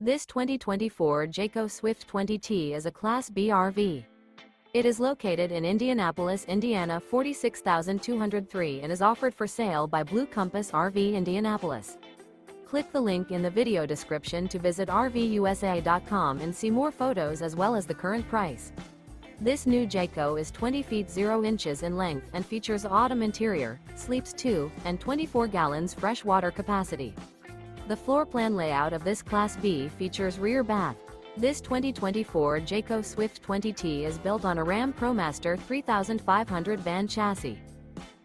This 2024 Jayco Swift 20T is a Class B RV. It is located in Indianapolis, Indiana 46203 and is offered for sale by Blue Compass RV Indianapolis. Click the link in the video description to visit RVUSA.com and see more photos as well as the current price. This new Jayco is 20 feet 0 inches in length and features autumn interior, sleeps 2, and 24 gallons fresh water capacity. The floor plan layout of this Class B features rear bath. This 2024 Jayco Swift 20T is built on a Ram ProMaster 3500 van chassis.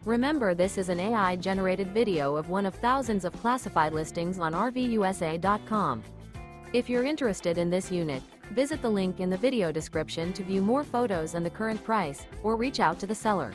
Remember, this is an AI-generated video of one of thousands of classified listings on RVUSA.com. If you're interested in this unit, visit the link in the video description to view more photos and the current price, or reach out to the seller.